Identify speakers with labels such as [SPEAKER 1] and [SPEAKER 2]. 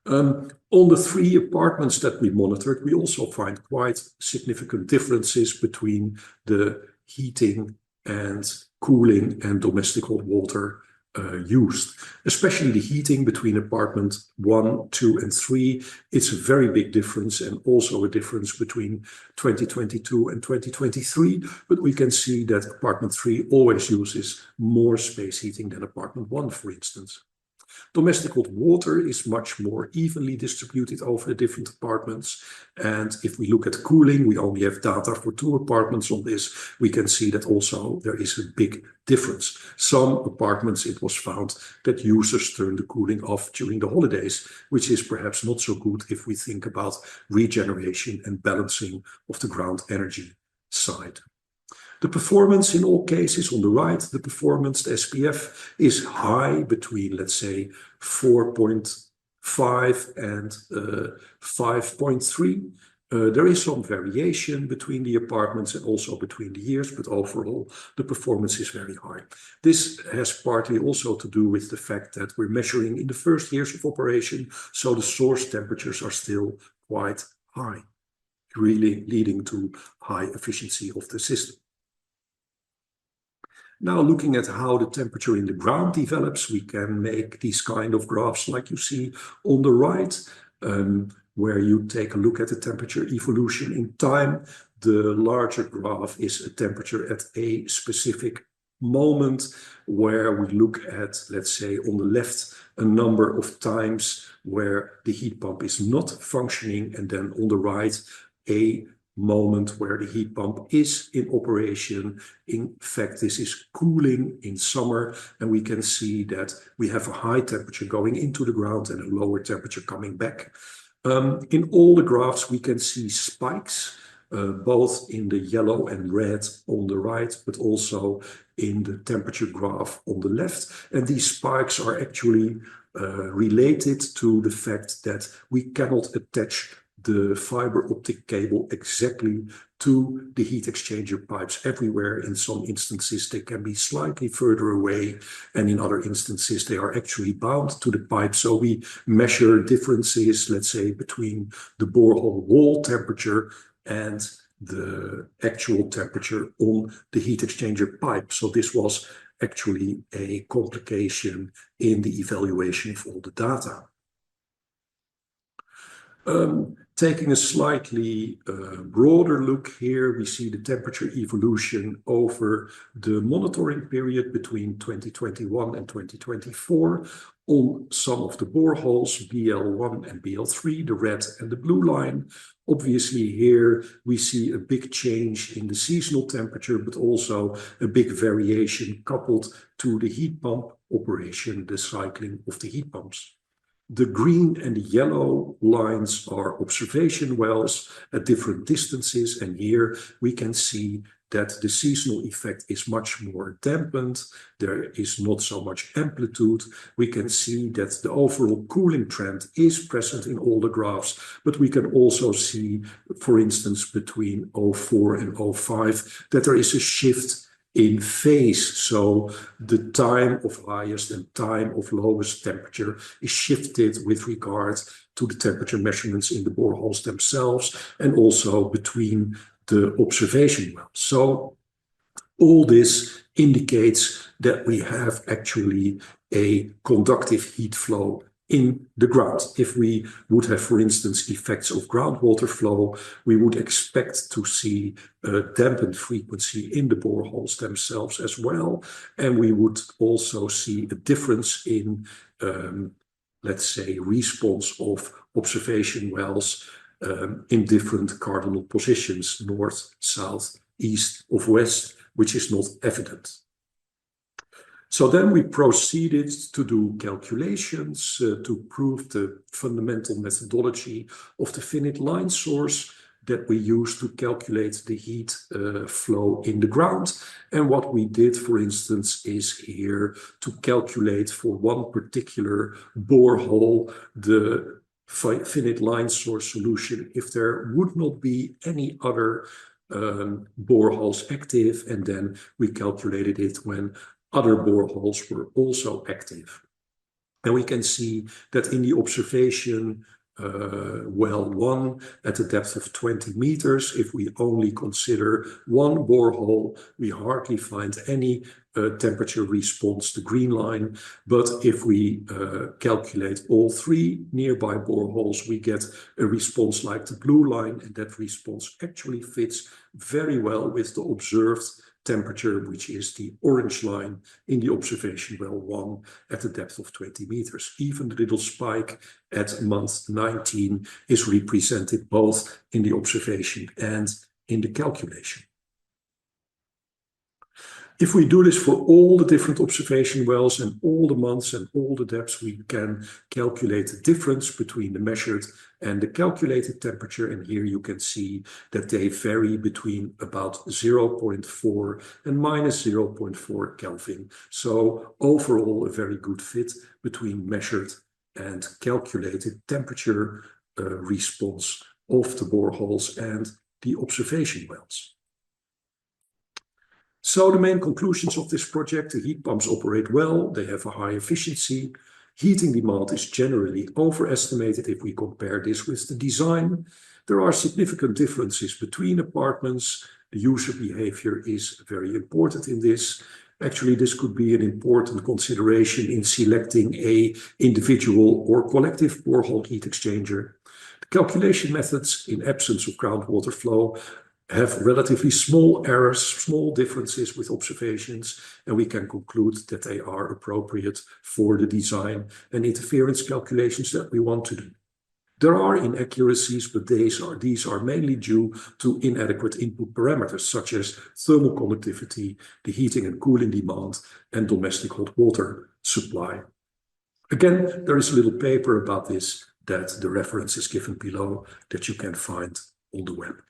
[SPEAKER 1] On the 3 apartments that we monitored, we also find quite significant differences between the heating and cooling and domestic hot water used. Especially the heating between apartment 1, 2, and 3. It's a very big difference, and also a difference between 2022 and 2023. But we can see that apartment 3 always uses more space heating than apartment 1, for instance. Domestic hot water is much more evenly distributed over the different apartments. And if we look at cooling, we only have data for 2 apartments on this. We can see that also there is a big difference. Some apartments, it was found that users turn the cooling off during the holidays, which is perhaps not so good if we think about regeneration and balancing of the ground energy side. The performance in all cases on the right, the performance, the SPF, is high between, let's say, 4.5 and 5.3. There is some variation between the apartments and also between the years, but overall the performance is very high. This has partly also to do with the fact that we're measuring in the first years of operation, so the source temperatures are still quite high, really leading to high efficiency of the system. Now, looking at how the temperature in the ground develops, we can make these kind of graphs like you see on the right, where you take a look at the temperature evolution in time. The larger graph is a temperature at a specific moment, where we look at, let's say, on the left, a number of times where the heat pump is not functioning, and then on the right, a moment where the heat pump is in operation. In fact, this is cooling in summer, and we can see that we have a high temperature going into the ground and a lower temperature coming back. In all the graphs, we can see spikes, both in the yellow and red on the right, but also in the temperature graph on the left. And these spikes are actually related to the fact that we cannot attach the fiber optic cable exactly to the heat exchanger pipes everywhere. In some instances, they can be slightly further away, and in other instances, they are actually bound to the pipe. So we measure differences, let's say, between the borehole wall temperature and the actual temperature on the heat exchanger pipe. So this was actually a complication in the evaluation of all the data. Taking a slightly broader look here, we see the temperature evolution over the monitoring period between 2021 and 2024 on some of the boreholes, BL1 and BL3, the red and the blue line. Obviously here we see a big change in the seasonal temperature, but also a big variation coupled to the heat pump operation, the cycling of the heat pumps. The green and the yellow lines are observation wells at different distances, and here we can see that the seasonal effect is much more dampened. There is not so much amplitude. We can see that the overall cooling trend is present in all the graphs, but we can also see, for instance, between 04 and 05, that there is a shift in phase. So the time of highest and time of lowest temperature is shifted with regard to the temperature measurements in the boreholes themselves, and also between the observation wells. So all this indicates that we have actually a conductive heat flow in the ground. If we would have, for instance, effects of groundwater flow, we would expect to see a dampened frequency in the boreholes themselves as well. And we would also see a difference in, let's say, response of observation wells in different cardinal positions, north, south, east of west, which is not evident. So then we proceeded to do calculations to prove the fundamental methodology of the finite line source that we use to calculate the heat flow in the ground. And what we did, for instance, is here to calculate for one particular borehole the finite line source solution if there would not be any other boreholes active, and then we calculated it when other boreholes were also active. And we can see that in the observation well 1 at a depth of 20 meters, if we only consider one borehole, we hardly find any temperature response, the green line. But if we calculate all 3 nearby boreholes, we get a response like the blue line, and that response actually fits very well with the observed temperature, which is the orange line in the observation well 1 at a depth of 20 meters. Even the little spike at month 19 is represented both in the observation and in the calculation. If we do this for all the different observation wells and all the months and all the depths, we can calculate the difference between the measured and the calculated temperature. And here you can see that they vary between about 0.4 and minus 0.4 Kelvin. So overall, a very good fit between measured and calculated temperature response of the boreholes and the observation wells. So the main conclusions of this project: the heat pumps operate well, they have a high efficiency, heating demand is generally overestimated if we compare this with the design. There are significant differences between apartments. The user behavior is very important in this. Actually, this could be an important consideration in selecting an individual or collective borehole heat exchanger. The calculation methods, in absence of groundwater flow, have relatively small errors, small differences with observations, and we can conclude that they are appropriate for the design and interference calculations that we want to do. There are inaccuracies, but these are mainly due to inadequate input parameters, such as thermal conductivity, the heating and cooling demand, and domestic hot water supply. Again, there is a little paper about this that the reference is given below that you can find on the web.